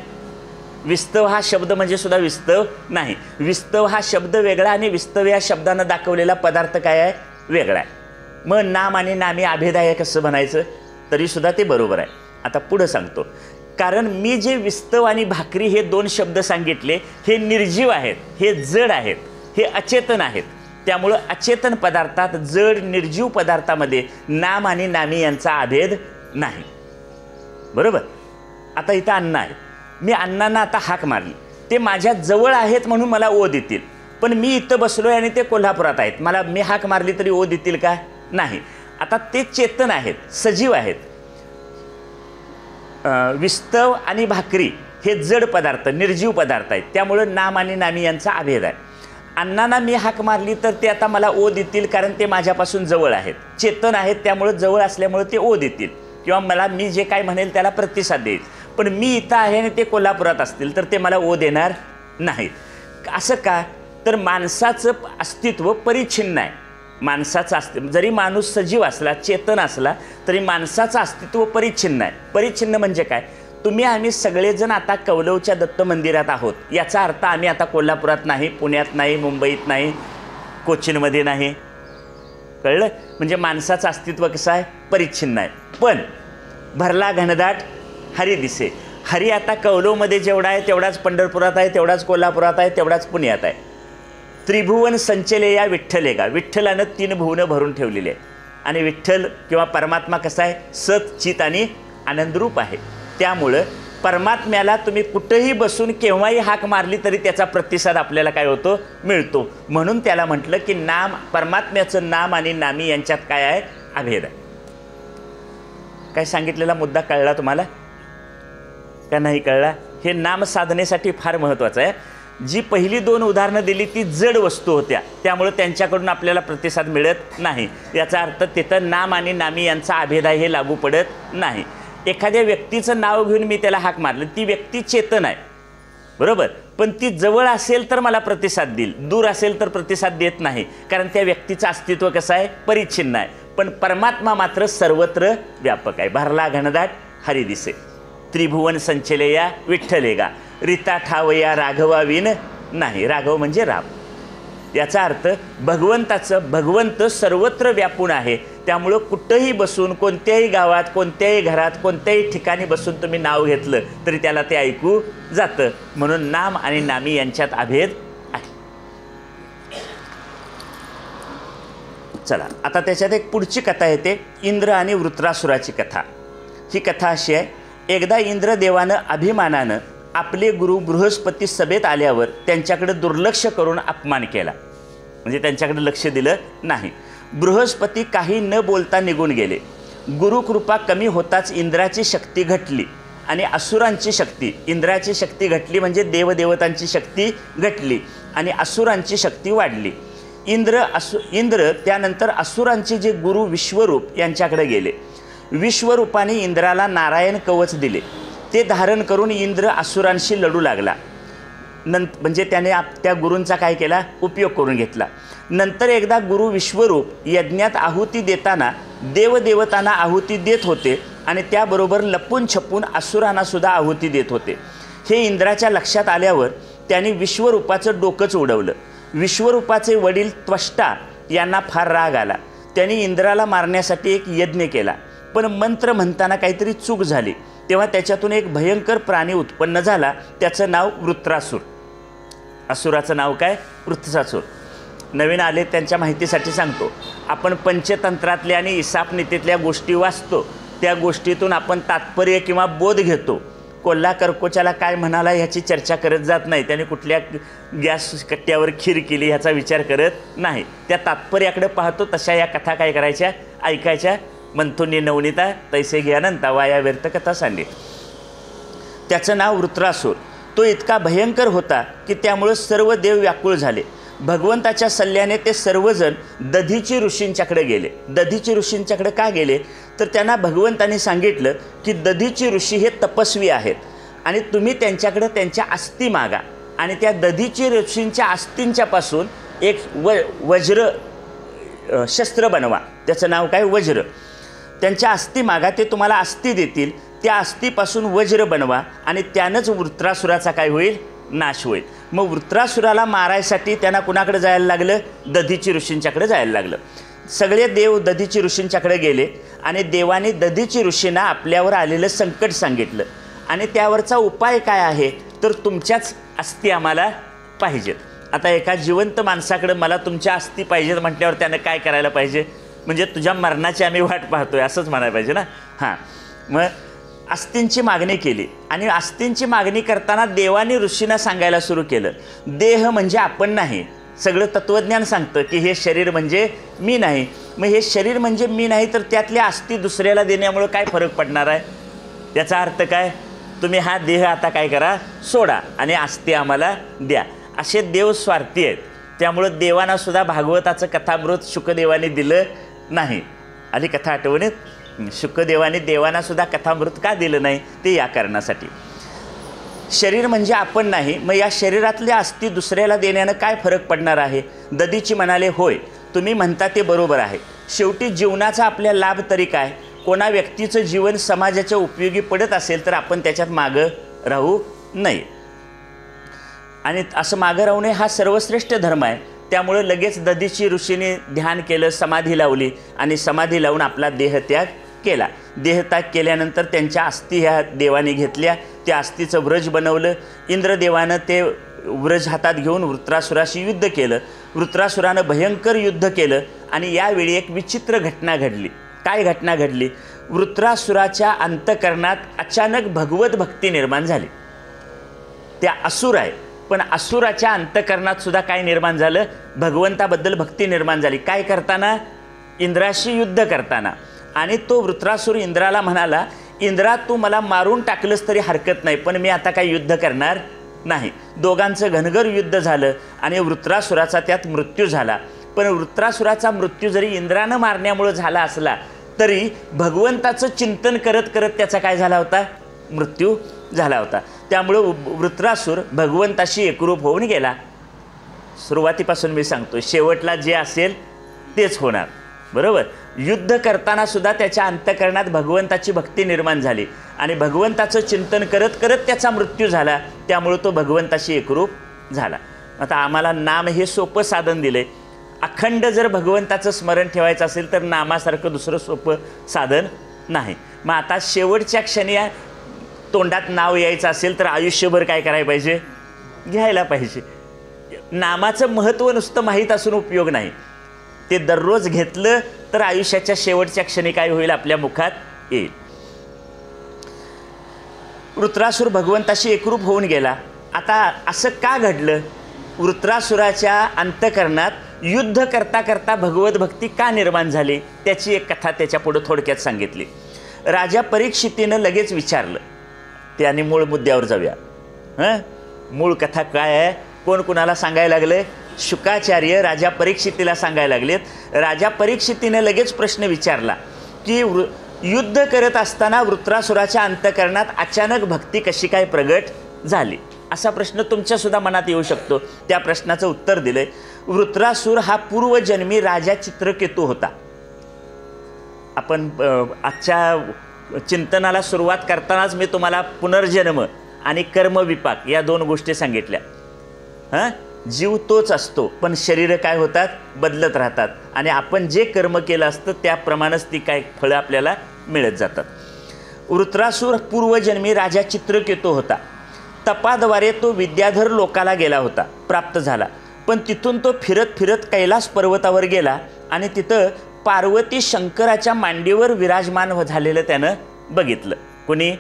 [SPEAKER 1] विस्तव हा शब्द म्हणजे सुद्धा विस्तव नाही. विस्तव हा शब्द वेगळा आणि विस्तव या शब्दानं दाखवलेला पदार्थ काय आहे? वेगळा आहे. मग नाम आणि नामी अभेद आहे कसं म्हणायचं? तरीसुद्धा ते बरोबर आहे. आता पुढं सांगतो. कारण मी जे विस्तव आणि भाकरी हे दोन शब्द सांगितले हे निर्जीव आहेत, हे जड आहेत, हे अचेतन आहेत. त्यामुळं अचेतन पदार्थात, जड निर्जीव पदार्थामध्ये नाम आणि नामी यांचा अभेद नाही. बरोबर. आता इथं अन्न आहे. मी अण्णांना आता हाक मारली. ते माझ्या जवळ आहेत म्हणून मला ओ देतील. पण मी इथं बसलोय आणि ते कोल्हापुरात आहेत. मला मी हाक मारली तरी ओ देतील का? नाही. आता ते चेतन आहेत, सजीव आहेत. विस्तव आणि भाकरी हे जड पदार्थ, निर्जीव पदार्थ आहेत. त्यामुळं नाम आणि नामी यांचा अभेद आहे. अण्णांना मी हाक मारली तर ते आता मला ओ देतील कारण ते माझ्यापासून जवळ आहेत, चेतन आहेत. त्यामुळं जवळ असल्यामुळं ते ओ देतील किंवा मला मी जे काय म्हणेल त्याला प्रतिसाद देईल. पण मी इथं आहे आणि ते कोल्हापुरात असतील तर ते मला ओ देणार नाहीत. असं का? तर माणसाचं अस्तित्व परिच्छिन्न आहे. माणसाचं अस्तित्व, जरी माणूस सजीव असला, चेतन असला तरी माणसाचं अस्तित्व परिच्छिन्न आहे. परिच्छिन्न म्हणजे काय? तुम्ही आम्ही सगळेजण आता कौलवच्या दत्त मंदिरात आहोत. याचा अर्थ आम्ही आता कोल्हापुरात नाही, पुण्यात नाही, मुंबईत नाही, कोचीनमध्ये नाही. कळलं? म्हणजे माणसाचं अस्तित्व कसं आहे? परिच्छिन्न आहे. पण भरला घनदाट हरी दिसे. हरी आता कौलवमध्ये जेवढा आहे तेवढाच पंढरपुरात आहे, तेवढाच कोल्हापुरात आहे, तेवढाच पुण्यात आहे. त्रिभुवन संचले या विठ्ठलेगा. विठ्ठलानं 3 भुवनं भरून ठेवलेली आहे. आणि विठ्ठल किंवा परमात्मा कसा आहे? सत, चित आणि आनंदरूप आहे. त्यामुळं परमात्म्याला तुम्ही कुठंही बसून केव्हाही हाक मारली तरी त्याचा प्रतिसाद आपल्याला काय होतो? मिळतो. म्हणून त्याला म्हटलं की नाम, परमात्म्याचं नाम आणि नामी यांच्यात काय आहे? अभेद आहे. काय सांगितलेला मुद्दा कळला तुम्हाला का नाही कळला? हे नाम साधनेसाठी फार महत्त्वाचं आहे. जी पहिली 2 उदाहरणं दिली ती जड वस्तू होत्या, त्यामुळे त्यांच्याकडून आपल्याला प्रतिसाद मिळत नाही. याचा अर्थ तिथं नाम आणि नामी यांचा अभेद आहे हे लागू पडत नाही. एखाद्या व्यक्तीचं नाव घेऊन मी त्याला हाक मारलं, ती व्यक्ती चेतन आहे, बरोबर, पण ती जवळ असेल तर मला प्रतिसाद देईल, दूर असेल तर प्रतिसाद देत नाही, कारण त्या व्यक्तीचं अस्तित्व कसं आहे, परिच्छिन्न आहे. पण परमात्मा मात्र सर्वत्र व्यापक आहे. भरला घनदाट हरी दिसे, त्रिभुवन संचलेया विठ्ठलेगा, रीता ठावया राघवा विन नाही. राघव म्हणजे राम. याचा अर्थ भगवंत सर्वत्र व्यापून आहे. त्यामुळं कुठंही बसून, कोणत्याही गावात, कोणत्याही घरात, कोणत्याही ठिकाणी बसून तुम्ही नाव घेतलं तरी त्याला ते ऐकू जातं. म्हणून नाम आणि नामी यांच्यात अभेद आहे. चला आता त्याच्यात एक पुढची कथा येते, इंद्र आणि वृत्रासुराची कथा. ही कथा अशी आहे, एकदा इंद्रदेवानं अभिमानानं आपले गुरु बृहस्पती सभेत आल्यावर त्यांच्याकडे दुर्लक्ष करून अपमान केला, म्हणजे त्यांच्याकडे लक्ष दिलं नाही. बृहस्पती काही न बोलता निघून गेले. गुरुकृपा कमी होताच इंद्राची शक्ती घटली आणि असुरांची शक्ती, इंद्राची शक्ती घटली म्हणजे देवदेवतांची शक्ती घटली आणि असुरांची शक्ती वाढली. इंद्र त्यानंतर असुरांचे जे गुरु विश्वरूप यांच्याकडे गेले. विश्वरूपाने इंद्राला नारायण कवच दिले. ते धारण करून इंद्र असुरांशी लढू लागला. म्हणजे त्याने त्या गुरूंचा काय केला, उपयोग करून घेतला. नंतर एकदा गुरु विश्वरूप यज्ञात आहुती देताना देवदेवतांना आहुती देत होते आणि त्याबरोबर लपून छपून असुरांना सुद्धा आहुती देत होते. हे इंद्राच्या लक्षात आल्यावर त्यांनी विश्वरूपाचं डोकंच उडवलं. विश्वरूपाचे वडील त्वष्टा यांना फार राग आला. त्यांनी इंद्राला मारण्यासाठी एक यज्ञ केला, पण मंत्र म्हणताना काहीतरी चूक झाली. तेव्हा त्याच्यातून एक भयंकर प्राणी उत्पन्न झाला, त्याचं नाव वृत्रासूर. असुराचं नाव काय, वृत्रासूर. नवीन आले त्यांच्या माहितीसाठी सांगतो, आपण पंचतंत्रातल्या आणि इसापनीतीतल्या गोष्टी वाचतो, त्या गोष्टीतून आपण तात्पर्य किंवा बोध घेतो. कोल्हा कर्कोच्याला काय म्हणाला ह्याची चर्चा करत जात नाही, त्याने कुठल्या गॅस कट्ट्यावर खीर केली ह्याचा विचार करत नाही. त्या तात्पर्याकडे पाहतो. तशा या कथा काय करायच्या, ऐकायच्या. मंथुनी नवनीता तैसे ज्ञानंता वाया व्यर्थ कथा सांगे. त्याचं नाव वृत्रासूर. तो इतका भयंकर होता की त्यामुळे सर्व देव व्याकुळ झाले. भगवंताच्या सल्ल्याने ते सर्वजण दधीची ऋषींच्याकडे गेले. दधीची ऋषींच्याकडे का गेले तर त्यांना भगवंतांनी सांगितलं की दधीची ऋषी हे तपस्वी आहेत आणि तुम्ही त्यांच्याकडे त्यांच्या अस्थी मागा आणि त्या दधीची ऋषींच्या अस्थींच्यापासून एक वज्र शस्त्र बनवा. त्याचं नाव काय, वज्र. त्यांच्या अस्थी मागा, ते तुम्हाला अस्थी देतील. त्या अस्थीपासून वज्र बनवा आणि त्यानंच वृत्रासुराचा काय होईल, नाश होईल. मग वृत्रासुराला मारायसाठी त्यांना कुणाकडे जायला लागलं, दधीची ऋषींच्याकडे जायला लागलं. सगळे देव दधीची ऋषींच्याकडे गेले आणि देवाने दधीची ऋषींना आपल्यावर आलेलं संकट सांगितलं आणि त्यावरचा उपाय काय आहे तर तुमच्याच अस्थी आम्हाला पाहिजेत. आता एका जिवंत माणसाकडे मला तुमच्या अस्थी पाहिजेत म्हटल्यावर त्यानं काय करायला पाहिजे, म्हणजे तुझ्या मरणाची आम्ही वाट पाहतोय असंच म्हणायला पाहिजे ना. हां, मग अस्थींची मागणी केली आणि अस्थींची मागणी करताना देवानी ऋषींना सांगायला सुरू केलं, देह म्हणजे आपण नाही. सगळं तत्त्वज्ञान सांगतं की हे शरीर म्हणजे मी नाही. मग हे शरीर म्हणजे मी नाही तर त्यातल्या अस्थी दुसऱ्याला देण्यामुळं काय फरक पडणार आहे. याचा अर्थ काय, तुम्ही हा देह आता काय करा, सोडा आणि अस्थी आम्हाला द्या. असे देव स्वार्थी आहेत. त्यामुळं देवांना सुद्धा भागवताचं कथामृत शुकदेवाने दिलं नाही. आली कथा आठवणीत, शुकदेवाने देवांना सुद्धा कथामृत का दिलं नाही ते या कारणासाठी. शरीर म्हणजे आपण नाही, मग या शरीरातल्या अस्थी दुसऱ्याला देण्यानं काय फरक पडणार आहे. दधीची म्हणाले, होय तुम्ही म्हणता ते बरोबर आहे. शेवटी जीवनाचा आपल्या लाभ तरी काय. कोणा व्यक्तीचं जीवन समाजाच्या उपयोगी पडत असेल तर आपण त्याच्यात मागं राहू नये. आणि असं मागं राहू नये हा सर्वश्रेष्ठ धर्म आहे. त्यामुळे लगेच दधीची ऋषीने ध्यान केलं, समाधी लावली आणि समाधी लावून आपला देहत्याग केला. देहत्याग केल्यानंतर त्यांच्या अस्थी ह्या देवाने घेतल्या. त्या अस्थीचं व्रज बनवलं. इंद्रदेवानं ते व्रज हातात घेऊन वृत्रासुराशी युद्ध केलं. वृत्रासुरानं भयंकर युद्ध केलं आणि यावेळी एक विचित्र घटना घडली. काय घटना घडली, वृत्रासुराच्या अंतकरणात अचानक भगवत भक्ती निर्माण झाली. त्या असुर आहे पण असुराच्या अंतकरणात सुद्धा काय निर्माण झालं, भगवंताबद्दल भक्ती निर्माण झाली. काय करताना, इंद्राशी युद्ध करताना. आणि तो वृत्रासुर इंद्राला म्हणाला, इंद्रा तू मला मारून टाकलंस तरी हरकत नाही पण मी आता काही युद्ध करणार नाही. दोघांचं घनघर युद्ध झालं आणि वृत्रासुराचा त्यात मृत्यू झाला. पण वृत्रासुराचा मृत्यू जरी इंद्रानं मारण्यामुळे झाला असला तरी भगवंताचं चिंतन करत करत त्याचा काय झाला होता, मृत्यू झाला होता. त्यामुळं वृत्रासूर भगवंताशी एकरूप होऊन गेला. सुरुवातीपासून मी सांगतो, शेवटला जे असेल तेच होणार, बरोबर. युद्ध करताना सुद्धा त्याच्या अंतःकरणात भगवंताची भक्ती निर्माण झाली आणि भगवंताचं चिंतन करत करत त्याचा मृत्यू झाला. त्यामुळे तो भगवंताशी एकरूप झाला. आता आम्हाला नाम हे सोपं साधन दिले. अखंड जर भगवंताचं स्मरण ठेवायचं असेल तर नामासारखं दुसरं सोपं साधन नाही. मग आता शेवटच्या क्षणी तोंडात नाव यायचं असेल तर आयुष्यभर काय करायला पाहिजे, घ्यायला पाहिजे. नामाचं महत्त्व नुसतं माहीत असून उपयोग नाही. ते दररोज घेतलं तर आयुष्याच्या शेवटच्या क्षणी काय होईल, आपल्या मुखात येईल. वृत्रासूर भगवंताशी एकरूप होऊन गेला. आता असं का घडलं, वृत्रासुराच्या अंतःकरणात युद्ध करता करता भगवत भक्ती का निर्माण झाली, त्याची एक कथा त्याच्या पुढे थोडक्यात सांगितली. राजा परीक्षितीनं लगेच विचारलं. ते आणि मूळ मुद्द्यावर जाऊया. मूळ कथा काय आहे, कोण कुणाला सांगायला लागले, शुकाचार्य राजा परीक्षितीला सांगायला लागलेत. राजा परीक्षितीने लगेच प्रश्न विचारला की युद्ध करत असताना वृत्रासुराच्या अंतःकरणात अचानक भक्ती कशी काय प्रगट झाली, असा प्रश्न तुमच्यासुद्धा मनात येऊ शकतो. त्या प्रश्नाचं उत्तर दिलंय. वृत्रासूर हा पूर्वजन्मी राजा चित्रकेतू होता. आपण आजच्या चिंतनाला सुरुवात करतानाच मी तुम्हाला पुनर्जन्म आणि कर्मविपाक या दोन गोष्टी सांगितल्या. जीव तोच असतो पण शरीरं काय होतात, बदलत राहतात आणि आपण जे कर्म केलं असतं त्याप्रमाणेच ती काय फळं आपल्याला मिळत जातात. वृत्रासूर पूर्वजन्मी राजा चित्रकेतू होता. तपाद्वारे तो विद्याधर लोकाला गेला होता, प्राप्त झाला. पण तिथून तो फिरत फिरत कैलास पर्वतावर गेला आणि तिथं पार्वती शंकराच्या मांडीवर विराजमान झालेलं त्यानं बघितलं. कोणी,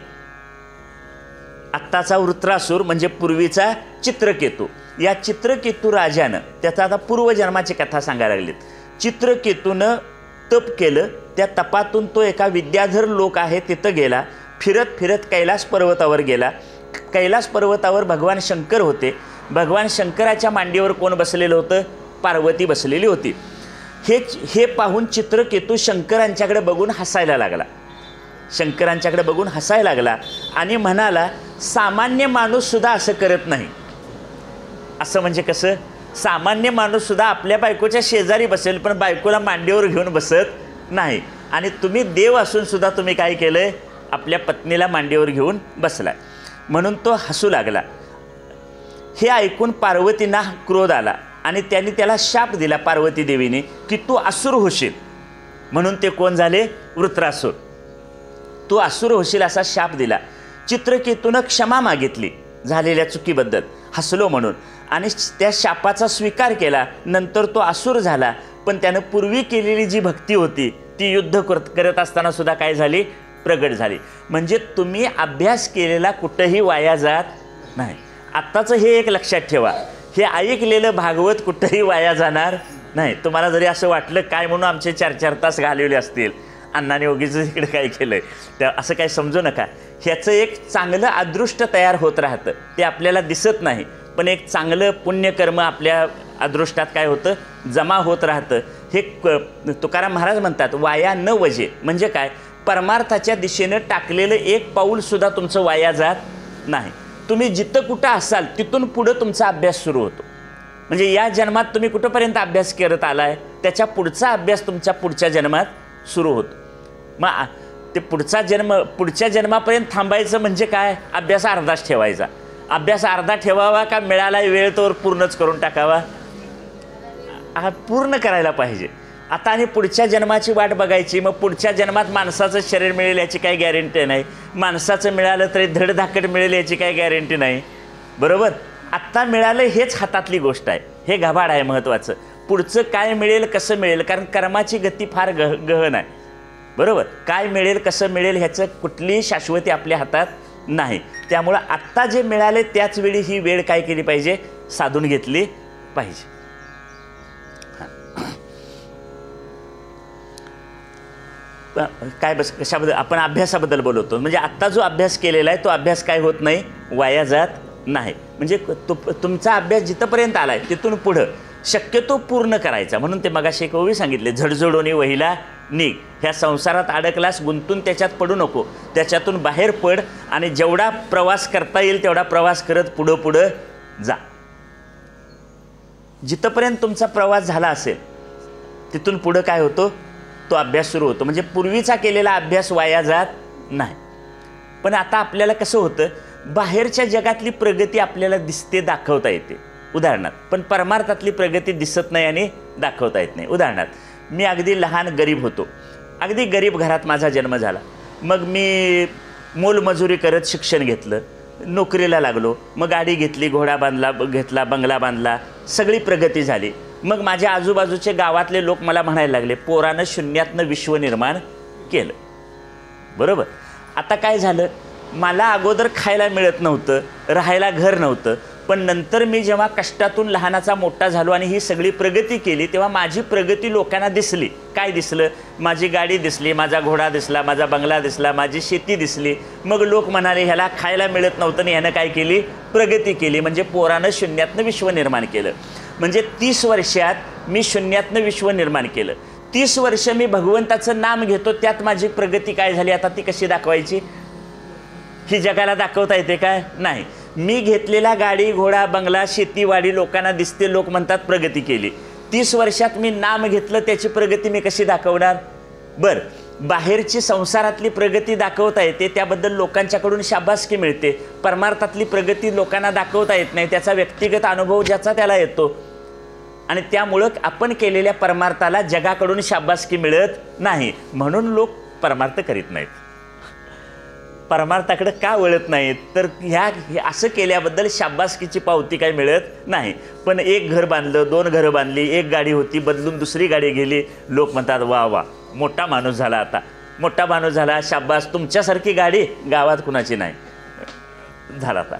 [SPEAKER 1] आत्ताचा वृत्रासूर म्हणजे पूर्वीचा चित्रकेतू. या चित्रकेतू राजानं, त्याचा आता पूर्वजन्माची कथा सांगायला लागलीत. चित्रकेतूनं तप केलं. त्या तपातून तो एका विद्याधर लोक आहे तिथं गेला. फिरत फिरत कैलास पर्वतावर गेला. कैलास पर्वतावर भगवान शंकर होते. भगवान शंकराच्या मांडीवर कोण बसलेलं होतं, पार्वती बसलेली होती. हे पाहून चित्रकेतू शंकरांच्याकडे बघून हसायला लागला. शंकरांच्याकडे बघून हसायला लागला आणि म्हणाला, सामान्य माणूससुद्धा असं करत नाही. असं म्हणजे कसं, सामान्य माणूससुद्धा आपल्या बायकोच्या शेजारी बसेल पण बायकोला मांडीवर घेऊन बसत नाही. आणि तुम्ही देव असूनसुद्धा तुम्ही काय केलं आहे, आपल्या पत्नीला मांडीवर घेऊन बसलाय. म्हणून तो हसू लागला. हे ऐकून पार्वतींना क्रोध आला आणि त्यांनी त्याला शाप दिला पार्वती देवीने की तू असुर होशील. म्हणून ते कोण झाले, वृत्रासूर. तू असुर होशील असा शाप दिला. चित्रकेतूनं क्षमा मागितली झालेल्या चुकीबद्दल, हसलो म्हणून, आणि त्या शापाचा स्वीकार केला. नंतर तो असुर झाला. पण त्यानं पूर्वी केलेली जी भक्ती होती ती युद्ध करत असताना सुद्धा काय झाली, प्रगट झाली. म्हणजे तुम्ही अभ्यास केलेला कुठंही वाया जात नाही. आत्ताचं हे एक लक्षात ठेवा, हे ऐकलेलं भागवत कुठंही वाया जाणार नाही. तुम्हाला जरी असं वाटलं काय म्हणून आमचे 4-4 तास घालवले असतील, अण्णाने उगीचं इकडे काय केलं आहे, तर असं काय समजू नका. ह्याचं एक चांगलं अदृष्ट तयार होत राहतं. ते आपल्याला दिसत नाही पण एक चांगलं पुण्यकर्म आपल्या अदृष्टात काय होतं, जमा होत राहतं. हे तुकाराम महाराज म्हणतात, वाया न वजे. म्हणजे काय, परमार्थाच्या दिशेनं टाकलेलं एक पाऊलसुद्धा तुमचं वाया जात नाही. तुम्ही जिथं कुठं असाल तिथून पुढं तुमचा अभ्यास सुरू होतो. म्हणजे या जन्मात तुम्ही कुठंपर्यंत अभ्यास करत आलाय त्याच्या पुढचा अभ्यास तुमच्या पुढच्या जन्मात सुरू होतो. मग ते पुढच्या जन्मापर्यंत थांबायचं म्हणजे काय, अभ्यास अर्धाच ठेवायचा. अभ्यास अर्धा ठेवावा का मिळाला वेळ तर पूर्णच करून टाकावा, पूर्ण करायला पाहिजे. आता आणि पुढच्या जन्माची वाट बघायची. मग पुढच्या जन्मात माणसाचं शरीर मिळेल याची काही गॅरंटी नाही. माणसाचं मिळालं तरी धडधाकट मिळेल याची काही गॅरंटी नाही, बरोबर. आत्ता मिळालं हेच हातातली गोष्ट आहे, हे घबाड आहे महत्त्वाचं. पुढचं काय मिळेल कसं मिळेल, कारण कर्माची गती फार गहन आहे, बरोबर. काय मिळेल कसं मिळेल ह्याचं कुठलीही शाश्वती आपल्या हातात नाही. त्यामुळं आत्ता जे मिळाले त्याच वेळी ही वेळ काय केली पाहिजे, साधून घेतली पाहिजे. काय कशाबद्दल आपण अभ्यासाबद्दल बोलवतो. म्हणजे आत्ता जो अभ्यास केलेला आहे तो अभ्यास काय होत नाही, वाया जात नाही. म्हणजे तुमचा अभ्यास जिथपर्यंत आलाय तिथून पुढं शक्यतो पूर्ण करायचा. म्हणून ते मगाशी एक ओवी सांगितले, झडझडोनी वहिला निघ. ह्या संसारात अडकलास, गुंतून त्याच्यात पडू नको, त्याच्यातून बाहेर पड आणि जेवढा प्रवास करता येईल तेवढा प्रवास करत पुढं पुढं जा. जिथपर्यंत तुमचा प्रवास झाला असेल तिथून पुढं काय होतो, तो अभ्यास सुरू होतो. म्हणजे पूर्वीचा केलेला अभ्यास वाया जात नाही. पण आता आपल्याला कसं होतं, बाहेरच्या जगातली प्रगती आपल्याला दिसते, दाखवता येते उदाहरणार्थ, पण परमार्थातली प्रगती दिसत नाही आणि दाखवता येत नाही. उदाहरणार्थ मी अगदी लहान गरीब होतो, अगदी गरीब घरात माझा जन्म झाला. मग मी मोलमजुरी करत शिक्षण घेतलं, नोकरीला लागलो, मग गाडी घेतली, घोडा घेतला, बंगला बांधला, सगळी प्रगती झाली. मग माझ्या आजूबाजूचे गावातले लोक मला म्हणायला लागले, पोरानं शून्यातनं विश्व निर्माण केलं. बरोबर. आता काय झालं, मला अगोदर खायला मिळत नव्हतं, राहायला घर नव्हतं, पण नंतर मी जेव्हा कष्टातून लहानाचा मोठा झालो आणि ही सगळी प्रगती केली तेव्हा माझी प्रगती लोकांना दिसली. काय दिसलं, माझी गाडी दिसली, माझा घोडा दिसला, माझा बंगला दिसला, माझी शेती दिसली. मग लोक म्हणाले, ह्याला खायला मिळत नव्हतं आणि ह्यानं काय केली, प्रगती केली. म्हणजे पोरानं शून्यातनं विश्व निर्माण केलं. म्हणजे 30 वर्षात मी शून्यातनं विश्व निर्माण केलं. 30 वर्ष मी भगवंताचं नाम घेतो, त्यात माझी प्रगती काय झाली, आता ती कशी दाखवायची, ही जगाला दाखवता येते काय, नाही. मी घेतलेला गाडी, घोडा, बंगला, शेतीवाडी लोकांना दिसते, लोक म्हणतात प्रगती केली. 30 वर्षात मी नाम घेतलं, त्याची प्रगती मी कशी दाखवणार. बरं, बाहेरची संसारातली प्रगती दाखवता येते, त्याबद्दल लोकांच्याकडून शाबासकी मिळते. परमार्थातली प्रगती लोकांना दाखवता येत नाही, त्याचा व्यक्तिगत अनुभव ज्याचा त्याला येतो आणि त्यामुळं आपण केलेल्या परमार्थाला जगाकडून शाबासकी मिळत नाही. म्हणून लोक परमार्थ करीत नाहीत. परमार्थाकडे का वळत नाहीत, तर हे असं केल्याबद्दल शाबासकीची पावती काही मिळत नाही. पण एक घर बांधलं, 2 घरं बांधली, एक गाडी होती, बदलून दुसरी गाडी गेली, लोक म्हणतात वा वा मोठा माणूस झाला, आता मोठा माणूस झाला, शाबास, तुमच्यासारखी गाडी गावात कुणाची नाही झाला. आता